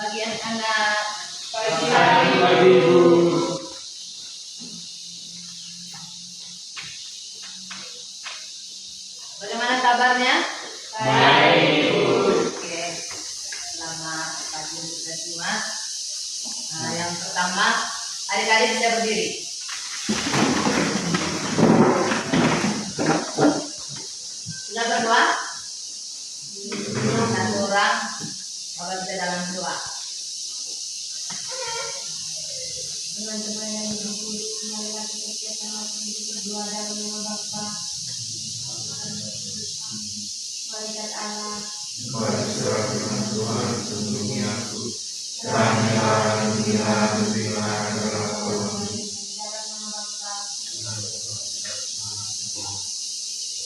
Pagi anak-anak. Pagi Ibu. Bagaimana kabarnya? Baik Ibu. Oke, selamat pagi untuk kita semua. Yang pertama, adik-adik bisa berdiri. Sudah berdoa? Satu orang, Bapak bisa dalam doa. Teman-teman yang berkulit kembali lagi kegiatan waktu berdoa dalam nama Bapa, Malaikat Allah, Kepada segala firman Tuhan sebelumnya aku terangkan dunia berbilang dalam Tuhan. dalam nama Bapa.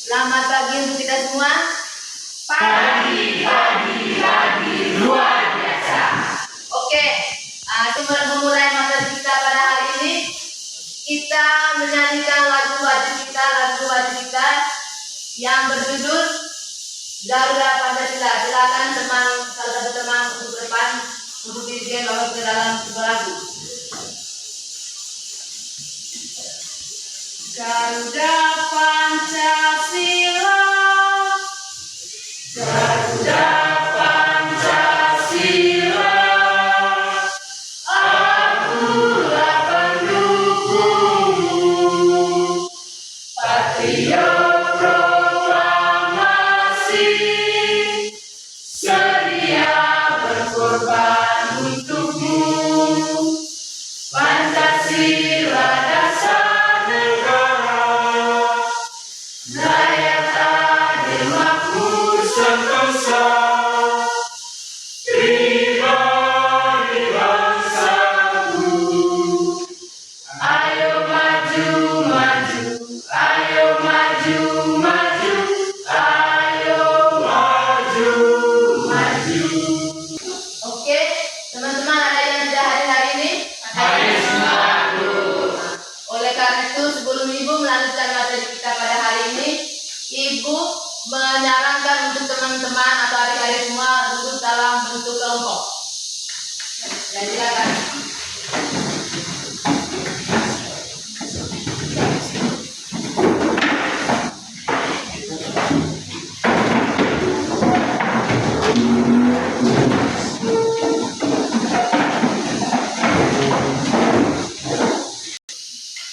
Selamat pagi untuk kita semua. Pagi luar biasa. Oke, sebelum memulai materi kita pada hari ini, kita menyanyikan lagu wajib kita yang berjudul Garuda Pancasila. Silakan salah satu teman untuk depan untuk dirjen bawa ke dalam sebuah lagu. Garuda Pancasila, Garuda Pancasila, akulah pendukungmu, patriot proklamasi, sedia berkorban untukmu, Pancasila dasar negara, rakyat adil makmur sentosa, pribadi bangsaku. Ayo maju, maju, ayo maju, maju, ayo maju, maju. Oke, teman-teman ada yang tidak hadir hari ini? Hari Sabtu. Oleh karena itu, sebelum Ibu melanjutkan materi kita pada hari ini, Ibu menyarankan untuk teman-teman atau adik-adik semua duduk dalam bentuk kelompok. Ya, silakan.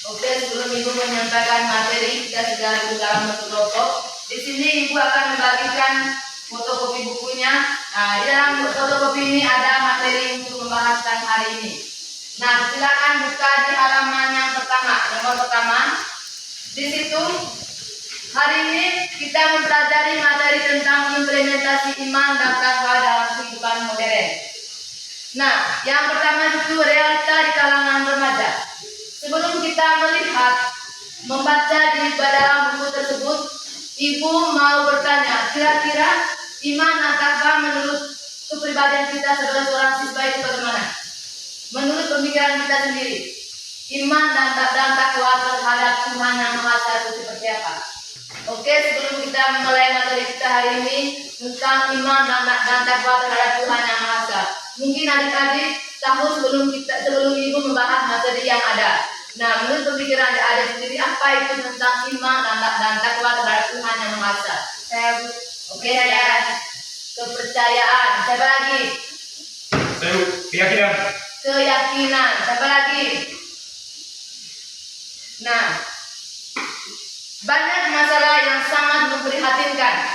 Oke, sebelum Ibu menyampaikan materi, kita sudah duduk dalam bentuk kelompok. Di sini Ibu akan membagikan fotokopi bukunya. Nah, di dalam fotokopi ini ada materi untuk membahaskan hari ini. Nah, silakan buka di halaman yang pertama, nomor pertama. Di situ hari ini kita mempelajari materi tentang implementasi iman dan takwa dalam kehidupan modern. Nah, yang pertama itu realita di kalangan remaja. Sebelum kita melihat, membaca di dalam buku tersebut, Ibu mau bertanya, kira-kira iman dan takwa menurut kepribadian kita sebagai seorang siswa itu bagaimana? Menurut pemikiran kita sendiri, iman dan takwa terhadap Tuhan Yang Maha Esa itu seperti apa? Oke, sebelum kita memulai materi kita hari ini tentang iman dan takwa terhadap Tuhan Yang Maha Esa, mungkin adik-adik tahu sebelum Ibu membahas materi yang ada. Nah, menurut pemikiran adik sendiri, apa itu tentang iman dan takwa terhadap Tuhan Yang Maha Esa? Oke, ya. Kepercayaan. Siapa lagi? Keyakinan. Keyakinan. Siapa lagi? Nah, banyak masalah yang sangat memprihatinkan,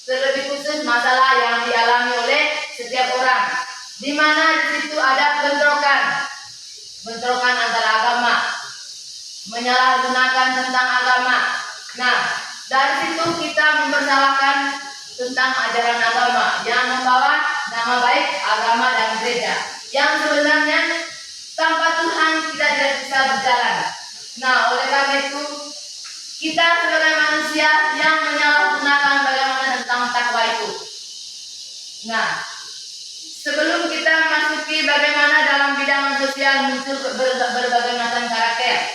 terlebih khusus masalah yang dialami oleh setiap orang, di mana di situ ada bentrokan antara agama, menyalahgunakan tentang agama. Nah, dari situ kita mempersalahkan tentang ajaran agama yang membawa nama baik agama dan gereja, yang sebenarnya tanpa Tuhan kita tidak bisa berjalan. Nah, oleh karena itu kita sebagai manusia yang menyalahgunakan bagaimana tentang takwa itu. Nah, sebelum kita masuki bagaimana dalam bidang sosial muncul berbagai macam karakter.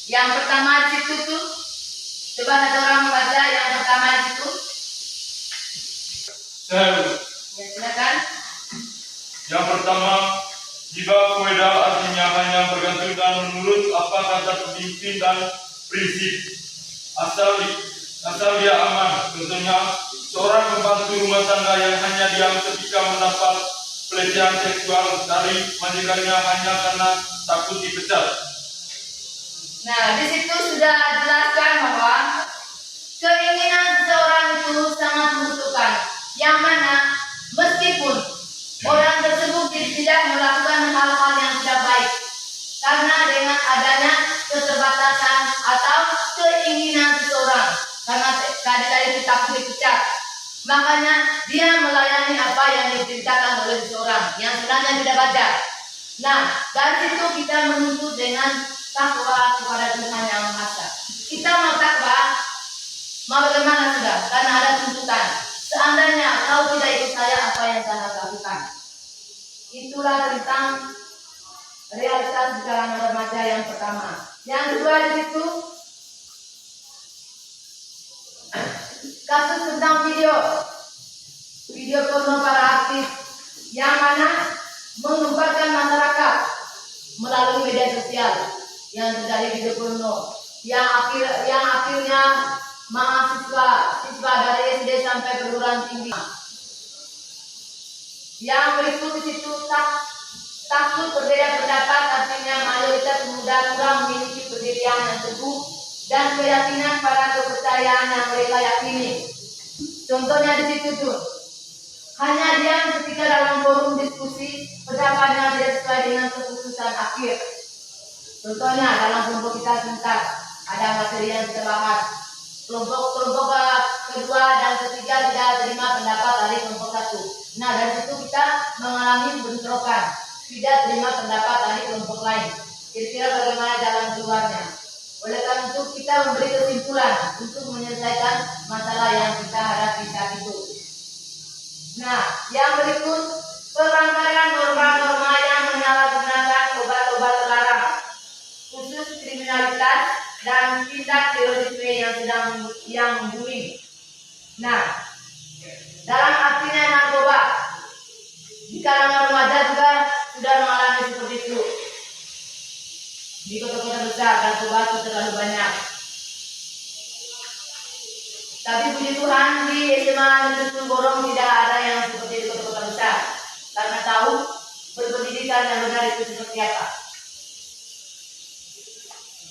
Yang pertama di situ tuh, coba satu orang membaca yang pertama di situ. Selalu. Ya, silakan. Yang pertama, jiba koeda artinya hanya bergantungkan menurut apa kata pemimpin dan prinsip. Asal dia aman. Contohnya, seorang pembantu rumah tangga yang hanya diam ketika mendapat pelecehan seksual dari majikannya hanya karena takut dipecat. Nah, di situ sudah jelaskan bahwa keinginan seseorang itu sangat menentukan, yang mana meskipun orang tersebut tidak melakukan hal-hal yang tidak baik, karena dengan adanya keterbatasan atau keinginan seseorang, karena tadi takut dipecat, makanya dia melayani apa yang diceritakan oleh seseorang yang sebenarnya tidak wajar. Nah, dari situ kita menuntut dengan takwa kepada Tuhan Yang Maha Esa. Kita mau takwa, mau bagaimana sudah? Karena ada tuntutan. Seandainya kau tidak ikut saya, apa yang saya harus lakukan? Itulah tentang realitas di kalangan remaja yang pertama. Yang kedua di situ kasus tentang video porno para artis yang mana mengembarkan masyarakat melalui media sosial yang terjadi video porno yang akhirnya siswa dari SD sampai perguruan tinggi. Yang berikut di situ takut berbeda pendapat, artinya mayoritas muda kurang memiliki pendirian yang teguh dan keyakinan pada kepercayaan yang mereka yakini. Contohnya di situ tuh, hanya diam ketika dalam forum diskusi pendapatnya tidak sesuai dengan keputusan akhir. Contohnya dalam kelompok kita sebentar ada materi yang kita bahas. Kelompok kedua dan ketiga tidak terima pendapat dari kelompok satu. Nah, dari situ kita mengalami bentrokan, tidak terima pendapat dari kelompok lain. Kira-kira bagaimana jalan keluarnya? Oleh karena itu kita memberi kesimpulan untuk menyelesaikan masalah yang kita hadapi saat itu. Nah, yang berikut pelanggaran norma-norma yang menyalahgunakan obat-obat terlarang, khusus kriminalitas dan tindak terorisme yang booming. Nah, dalam artinya narkoba di kalangan remaja juga sudah mengalami seperti itu. Di kota-kota besar narkoba itu terlalu banyak. Tapi puji Tuhan di SMA Negeri Borong tidak ada yang seperti di kota-kota besar, karena tahu berpendidikan yang benar itu seperti apa.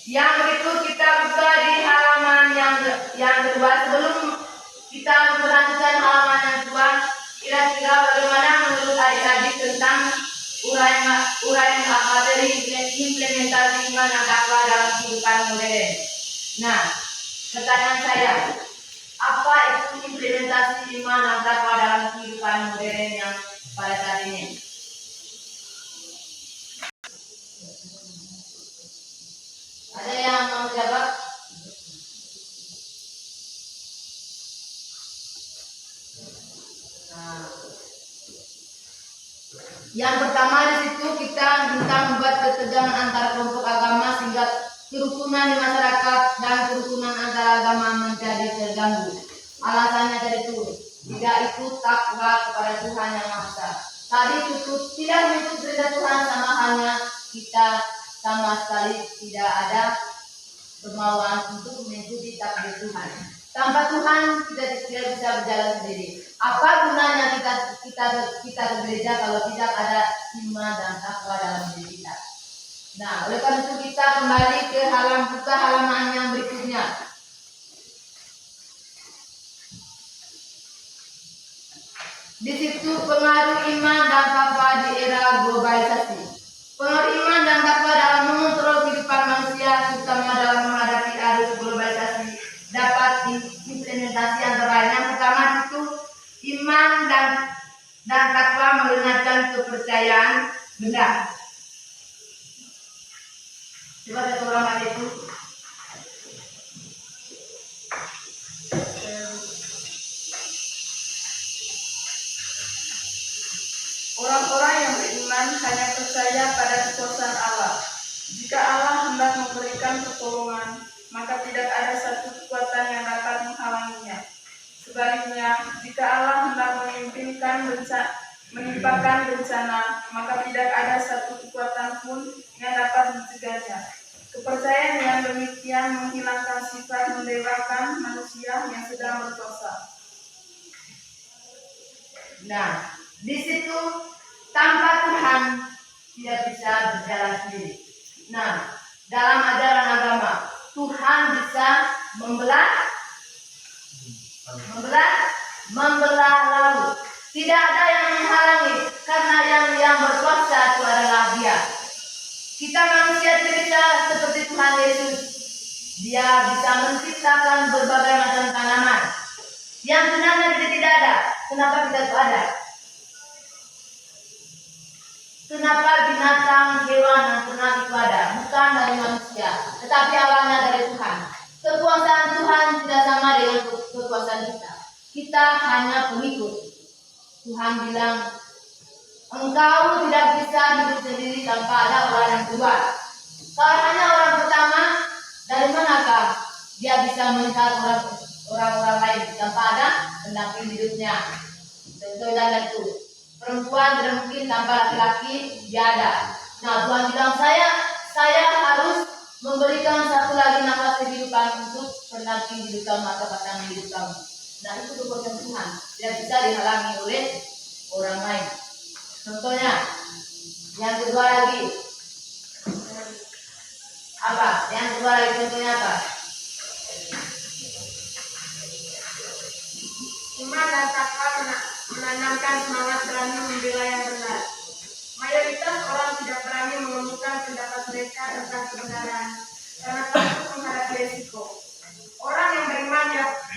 Yang berikut kita buka di halaman yang kedua. Sebelum kita memperhatikan halaman yang kedua, kira-kira bagaimana menurut adik-adik tentang uraian materi implementasi iman dan takwa dalam kehidupan modern. Nah, pertanyaan saya, apa itu implementasi iman dan takwa dalam kehidupan modern yang pada saat ini? Ada yang mau jawab? Nah, yang pertama di situ kita tentang membuat ketegangan antar kelompok agama sehingga kerukunan di masyarakat dan kerukunan antara agama menjadi terganggu. Alasannya dari itu tidak ikut takwa kepada Tuhan Yang Maha Esa. Tadi itu tidak mengikut perintah Tuhan, sama halnya kita sama sekali tidak ada kemauan untuk mengikuti takdir Tuhan. Tanpa Tuhan kita tidak bisa berjalan sendiri. Apa gunanya kita bekerja kalau tidak ada iman dan takwa dalam diri kita? Nah, oleh karena itu kita kembali ke halaman yang berikutnya. Di situ pengaruh iman dan takwa di era globalisasi. Pengaruh iman dan takwa dalam mengontrol kehidupan manusia, terutama dalam menghadapi arus globalisasi, dapat diimplementasi antara lain. Yang pertama itu iman dan takwa menggunakan kepercayaan benar. Coba satu orang itu. Orang-orang yang beriman hanya percaya pada kekuasaan Allah. Jika Allah hendak memberikan pertolongan, maka tidak ada satu kekuatan yang dapat menghalanginya. Sebaliknya, jika Allah hendak menimpakan bencana, maka tidak ada satu kekuatan pun yang dapat mencegahnya. Kepercayaan yang demikian menghilangkan sifat mendewakan manusia yang sedang berdosa. Nah, di situ tanpa Tuhan tidak bisa berjalan sendiri. Nah, dalam ajaran agama, Tuhan bisa membelah laut. Tidak ada yang menghalangi, karena yang berkuasa itu adalah Dia. Kita manusia tidak bisa seperti Tuhan Yesus. Dia bisa menciptakan berbagai macam tanaman yang sebenarnya kita tidak ada. Kenapa kita itu ada? Kenapa binatang, hewan, dan ternak itu ada? Bukan dari manusia, tetapi awalnya dari Tuhan. Kekuasaan Tuhan tidak sama dengan kekuasaan kita. Kita hanya pengikut. Tuhan bilang, engkau tidak bisa hidup sendiri tanpa ada orang yang kedua. Kalau hanya orang pertama, dari manakah dia bisa melihat orang-orang lain tanpa ada pendamping hidupnya? Contoh dan itu. Perempuan tidak mungkin tanpa laki-laki dia ada. Nah, Tuhan bilang saya harus memberikan satu lagi nafas kehidupan untuk pendamping hidup kamu atau pasangan hidup kamu. Nah, itu kekuasaan Tuhan. Tidak bisa dihalangi oleh orang lain. Contohnya, yang kedua lagi. Apa? Yang kedua lagi contohnya apa? Iman dan takwa menanamkan semangat berani membela yang benar. Mayoritas orang tidak berani mengemukakan pendapat mereka tentang kebenaran karena takut menghadapi resiko. Orang yang beriman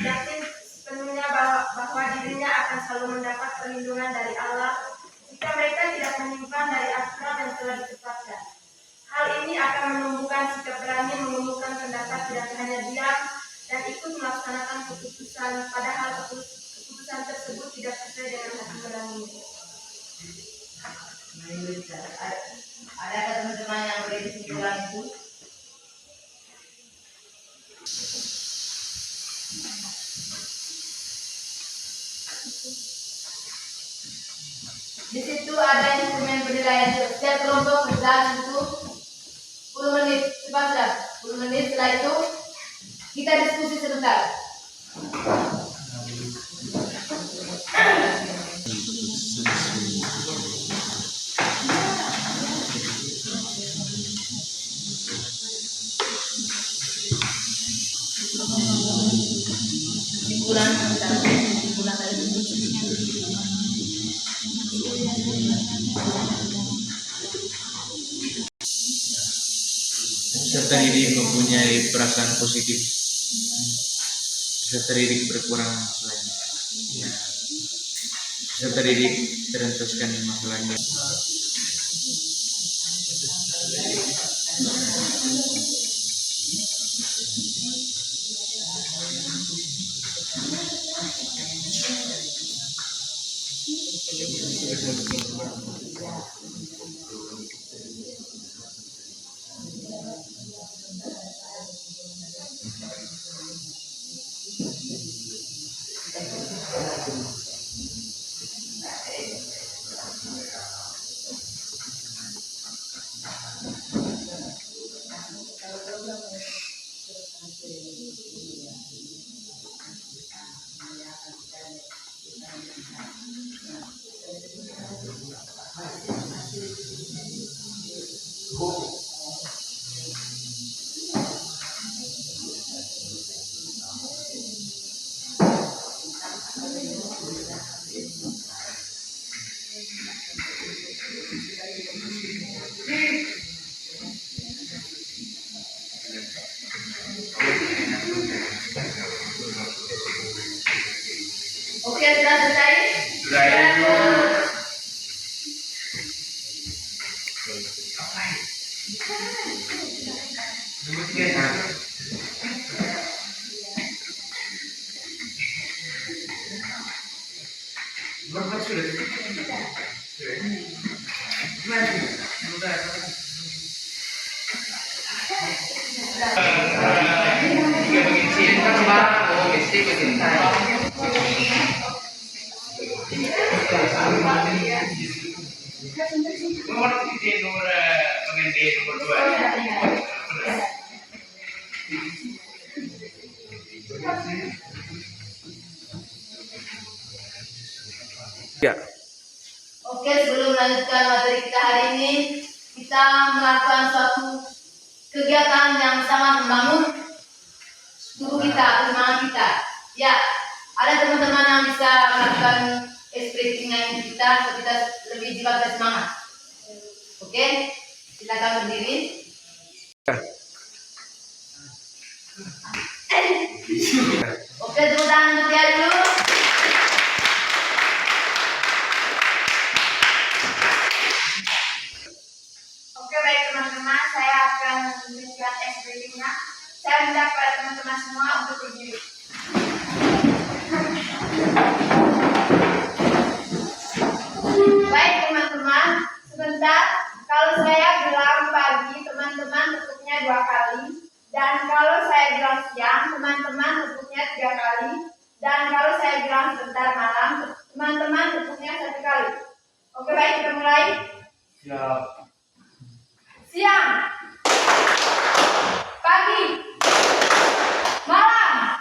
yakin sepenuhnya bahwa dirinya akan selalu mendapat perlindungan dari Allah jika mereka tidak menyimpang dari aturan yang telah ditetapkan. Hal ini akan menumbuhkan sikap berani mengemukakan pendapat tidak hanya diam dan ikut melaksanakan keputusan, padahal keputusan tersebut tidak sesuai dengan hati nurani. Ada teman-teman yang boleh disimpulkan itu? Di situ ada instrumen penilaian. Setiap kelompok berjalan itu 10 menit. Cepat 10 menit. Setelah itu kita diskusi sebentar. Peserta didik mempunyai perasaan positif. Peserta didik berkurang masalahnya. Ya. Peserta didik terentuskan masalahnya. Oke, sudah selesai? Sudah, Ibu. Nomor ini nomor pengendi nomor 2. Ya. Oke, sebelum melanjutkan materi kita hari ini, kita melakukan suatu kegiatan yang sangat membangun tubuh kita, semangat kita. Ya, ada teman-teman yang bisa melakukan stretching yang kita lebih jiwa semangat. Oke, silakan berdiri. Oke, tepuk tangan untuk dia dulu. Oke, baik teman-teman, saya akan memberikan SPP-nya. Saya minta kepada teman-teman semua untuk berdiri. Baik teman-teman, sebentar. Kalau saya bilang pagi, teman-teman tepuknya 2 kali. Dan kalau saya bilang siang, teman-teman tepuknya 3 kali. Dan kalau saya bilang sebentar malam, teman-teman tepuknya 1 kali. Oke, baik, kita mulai. Siap. Siang, pagi, malam.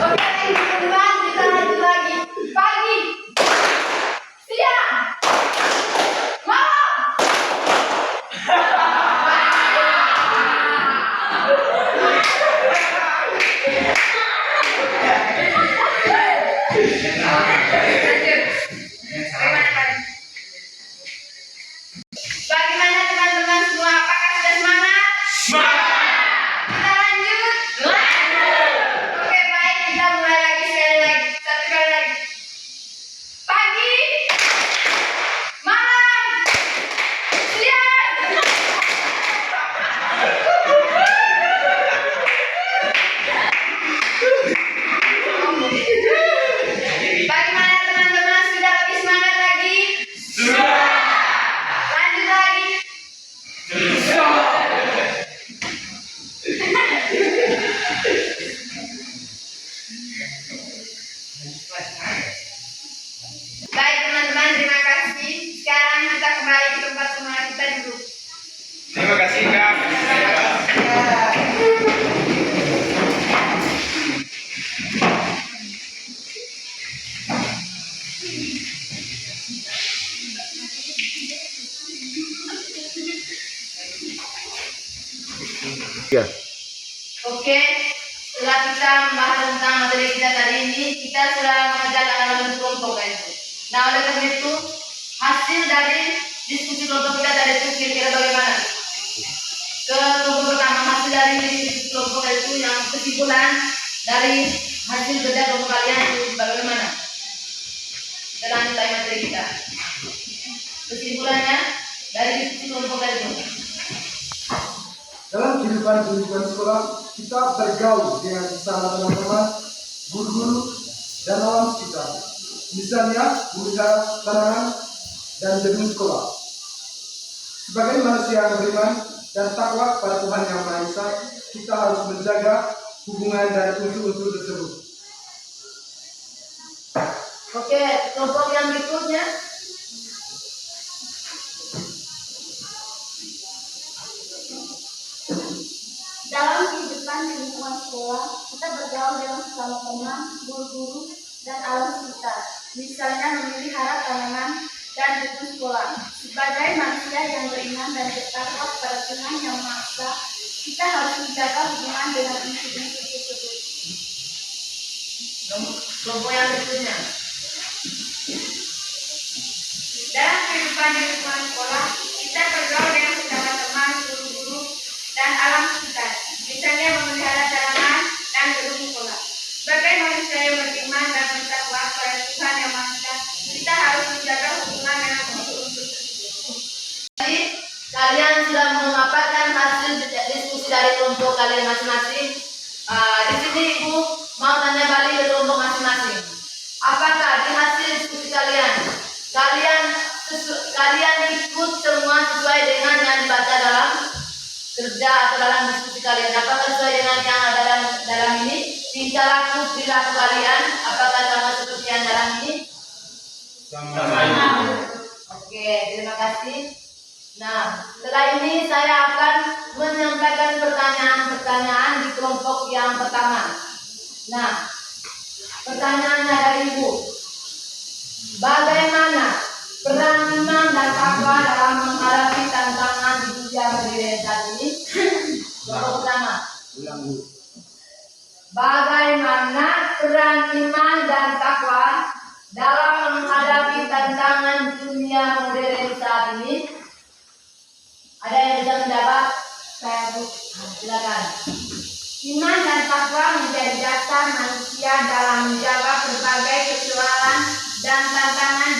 Oke, teman-teman, kita lanjut lagi. Pagi, siang, malam. Bagaimana teman-teman semua? Apakah sudah semangat? Kita lanjut. Oke, baik, kita mulai lagi sekali lagi. 1 kali lagi. Pagi, malam, siang. Bagaimana teman-teman? Sudah lebih semangat lagi? Lanjut lagi. Baik teman-teman, terima kasih. Sekarang kita kembali ke tempat semula kita duduk. Terima kasih Kak. Ya. Oke, setelah kita membahas tentang materi kita tadi ini, kita sudah mengerjakan dalam kelompok guys. Nah, oleh karena itu, hasil dari diskusi kelompok kita tadi itu kira-kira bagaimana? Ke kelompok pertama, hasil dari diskusi kelompok itu yang kesimpulan dari hasil kerja kelompok kalian itu bagaimana? Kita lanjut lagi materi kita. Kesimpulannya dari diskusi kelompok itu. Dalam kehidupan sekolah, kita bergaul dengan sesama teman-teman, guru-guru, dan lawan sekitar. Misalnya, memelihara tanaman dan gedung sekolah. Sebagai manusia yang beriman dan takwa pada Tuhan Yang Maha Esa, kita harus menjaga hubungan dan unsur-unsur tersebut. Oke, kelompok yang berikutnya. Dalam kehidupan di lingkungan sekolah, kita bergaul dengan sesama teman, guru-guru, dan alam sekitar. Misalnya memelihara tanaman dan gedung sekolah. Sebagai manusia yang beriman dan bertakwa kepada Tuhan Yang Maha Esa, kita harus menjaga hubungan dengan unsur-unsur tersebut. Kelompok yang berikutnya. Dalam kehidupan di lingkungan sekolah, kita bergaul dengan sesama teman, guru-guru, dan alam sekitar. Misalnya memelihara tanaman dan gedung sekolah. Sebagai manusia yang beriman dan bertakwa kepada Tuhan Yang Maha Esa, kita harus menjaga hubungan dengan unsur-unsur tersebut. Jadi, kalian sudah memaparkan hasil diskusi dari kelompok kalian masing-masing. Di sini Ibu mau tanya balik ke kelompok masing-masing. Apakah di hasil diskusi kalian kalian ikut semua sesuai dengan yang dibaca dalam bekerja atau dalam diskusi kalian? Apakah sesuai dengan yang ada dalam ini? Tingkah laku perilaku kalian apakah sama seperti yang dalam ini? Sama. Oke, terima kasih. Nah, setelah ini saya akan menyampaikan pertanyaan-pertanyaan di kelompok yang pertama. Nah, pertanyaannya dari Ibu. Bagaimana peran iman dan takwa dalam menghadapi tantangan di dunia modern saat ini? Kelompok pertama. Bagaimana peran iman dan takwa dalam menghadapi tantangan dunia modern saat ini? Ada yang bisa menjawab? Saya Bu. Silakan. Iman dan takwa menjadi dasar manusia dalam menjawab berbagai persoalan dan tantangan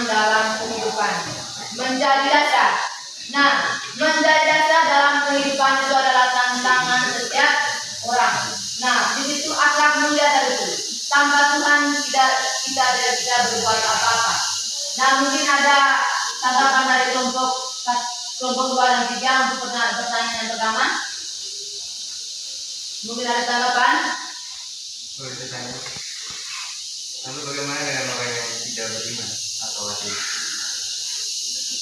dalam kehidupan. Menjadi dasar. Nah, menjadi dasar dalam kehidupan itu adalah tantangan setiap orang. Nah, di situ akhlak mulia itu. Tanpa Tuhan kita tidak bisa berbuat apa-apa. Nah, mungkin ada tanggapan dari kelompok 2 dan 3 untuk pertanyaan yang pertama. Mungkin ada tanggapan? Boleh ditanya. Lalu bagaimana dengan orang yang tidak beriman atau ateis?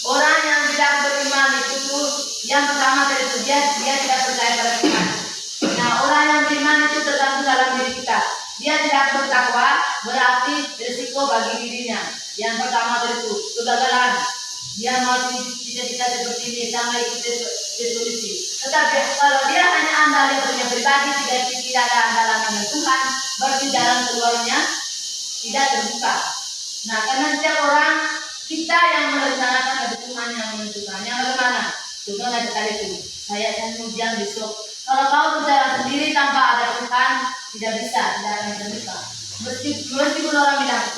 Orang yang tidak beriman itu tuh yang pertama dari dia tidak percaya pada Tuhan. Nah, orang yang beriman itu tergantung dalam diri kita. Dia tidak bertakwa berarti risiko bagi dirinya. Yang pertama itu kegagalan. Dia mau cita-cita seperti ini sama ikut resolusi. Tetapi kalau dia hanya andalnya pribadi tidak ada andalan dengan Tuhan, berarti jalan keluarnya tidak terbuka. Nah, karena setiap orang kita yang merencanakan ada Tuhan yang menentukan. Yang bagaimana? Contohnya sekali itu. Saya akan ujian besok. Kalau kau berjalan sendiri tanpa ada Tuhan, tidak bisa, tidak akan terbuka. Meskipun orang bilang,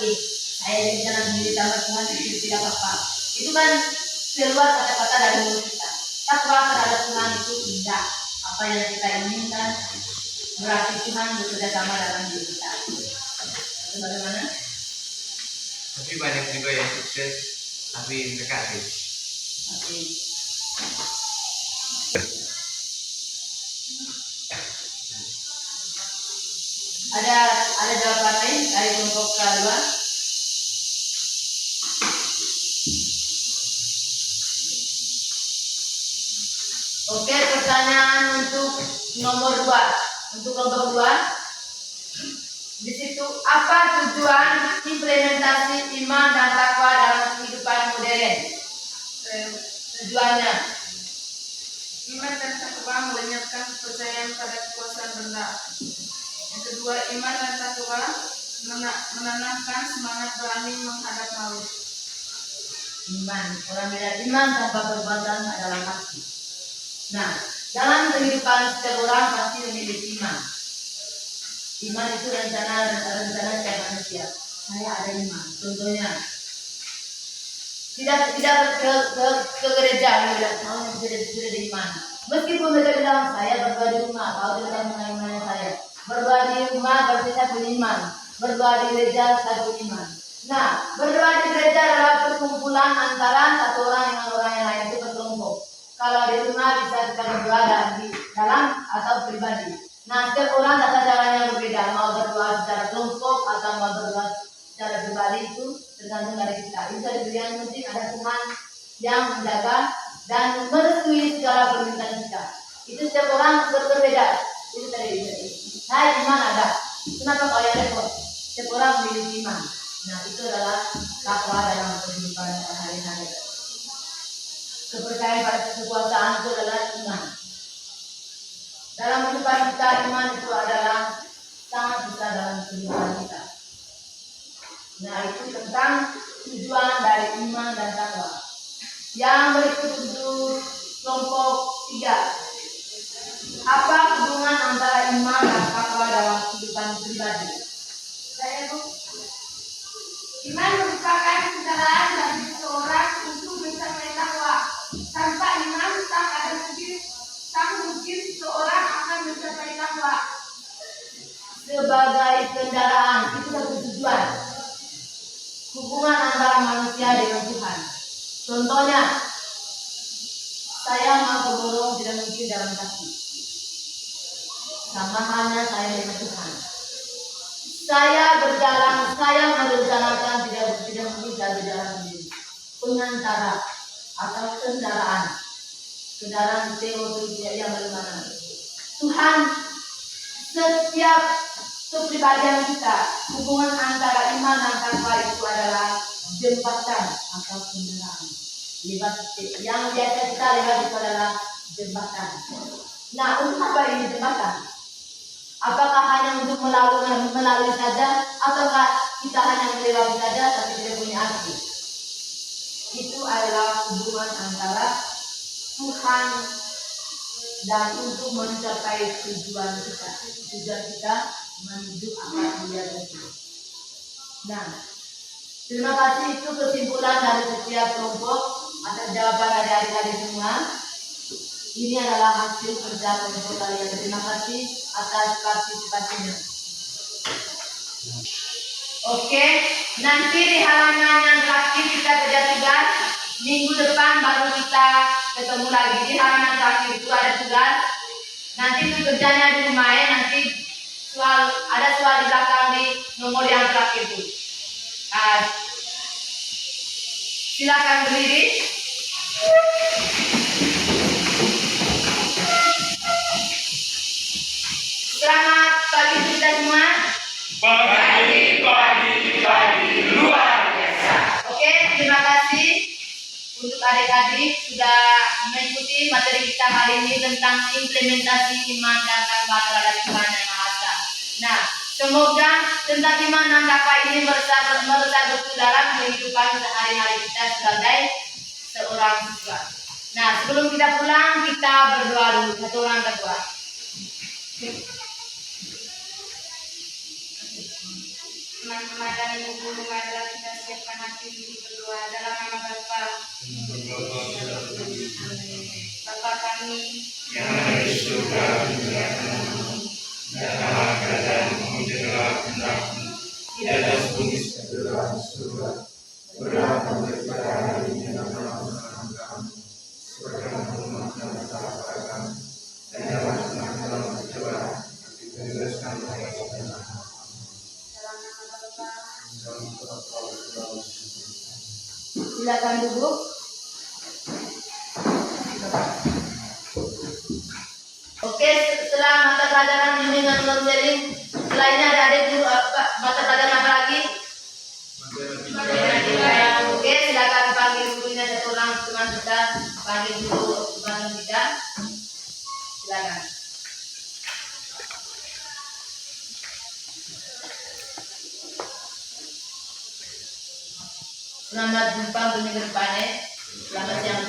saya berjalan sendiri tanpa Tuhan itu tidak apa-apa. Itu kan keluar kata-kata dari mulut kita. Takwa terhadap Tuhan itu indah. Apa yang kita inginkan berarti Tuhan bekerja sama dalam diri kita. Bagaimana? Tapi banyak juga yang sukses tapi mereka ateis. Oke. Ada jawaban lain dari kelompok kedua? Oke, pertanyaan untuk nomor 2. Untuk kelompok 2. Di situ apa tujuan implementasi iman dan takwa dalam kehidupan modern? Tujuannya Iman dan takwa melenyapkan kepercayaan pada kekuasaan benda. Yang kedua, iman dan takwa menanamkan semangat berani menghadap maut. iman. Orang bilang iman tanpa perbuatan adalah mati. Nah, dalam kehidupan setiap orang pasti memiliki iman. Iman itu rencana setiap manusia. Saya ada iman. Contohnya, tidak ke gereja, bilang mau sudah di iman. Meskipun mereka bilang saya berdoa di rumah, kalau tidak mengenai saya berdoa di rumah berarti saya punya iman. Berdoa di gereja saya punya iman. Nah, berdoa di gereja adalah perkumpulan antara satu orang dengan orang yang lain itu berkelompok. Kalau di rumah bisa kita berdoa di dalam atau pribadi. Nah, setiap orang tata caranya berbeda. Mau berdoa secara kelompok atau mau berdoa secara pribadi itu tergantung dari kita. Itu yang penting ada Tuhan yang menjaga dan merestui segala permintaan kita. Itu setiap orang berbeda. Itu tadi. Saya iman ada. Kenapa kalian repot? Setiap orang memiliki iman. Nah, itu adalah takwa dalam kehidupan hari-hari. Kepercayaan pada kekuasaan itu adalah iman. Dalam kehidupan kita, iman itu adalah sangat besar dalam kehidupan kita. Nah, itu tentang tujuan dari iman dan takwa. Yang berikut untuk kelompok 3. Apa hubungan antara iman dan takwa dalam kehidupan pribadi? Saya Bu. Iman merupakan kendaraan bagi seseorang untuk mencapai takwa. Tanpa iman tak mungkin seseorang akan mencapai takwa. Sebagai kendaraan itu satu tujuan. Hubungan antara manusia dengan Tuhan. Contohnya, Saya mau berborong tidak mungkin dalam kaki. Sama halnya saya dengan Tuhan. Saya merencanakan tidak mungkin saya berjalan sendiri. Pengantara atau kendaraan CO2 yang bagaimana? Tuhan, setiap kepribadian kita, hubungan antara iman dan takwa itu adalah jembatan atau kendaraan. Yang biasa kita lihat itu adalah jembatan. Nah, untuk apa ini jembatan? Apakah hanya untuk melalui saja, ataukah kita hanya melewati saja tapi tidak punya arti? Itu adalah hubungan antara Tuhan dan untuk mencapai tujuan kita menuju akar mulia itu. Nah, terima kasih, itu kesimpulan dari setiap kelompok atas jawaban dari adik-adik semua. Ini adalah hasil kerja kelompok kalian. Terima kasih atas partisipasinya. Oke, nanti di halaman yang terakhir kita kerja tugas. Minggu depan baru kita ketemu lagi. Di halaman terakhir itu ada tugas. Nanti itu kerjanya di rumah ya. Nanti ada soal di belakang di nomor yang terakhir itu. Silakan berdiri. Selamat pagi kita semua. Pagi luar biasa. Oke, terima kasih untuk adik-adik sudah mengikuti materi kita hari ini tentang implementasi iman dan takwa terhadap Tuhan Yang Maha Esa. Nah, semoga tentang iman dan takwa ini meresap betul dalam kehidupan sehari-hari kita sebagai seorang siswa. Nah, sebelum kita pulang, kita berdoa dulu. Satu orang berdoa. Teman-teman dan ibu guru, marilah kita siapkan hati untuk berdoa dalam nama Bapa. Bapa kami yang ada di surga, dimuliakanmu, datanglah kerajaanmu, jadilah kehendakmu di atas bumi seperti di surga. Berilah kami kepada hari ini dan maafkan kami, seperti kami memaafkan kesalahan kami, dan jangan pernah dalam pencobaan, tapi bebaskan dari kebenaran. Silakan duduk. Oke, setelah mata pelajaran bimbingan konseling, selainnya ada guru mata pelajaran apa lagi? Oke, silakan panggil gurunya satu orang teman kita, panggil guru teman kita. Silakan. Selamat jumpa minggu depan ya. Selamat siang.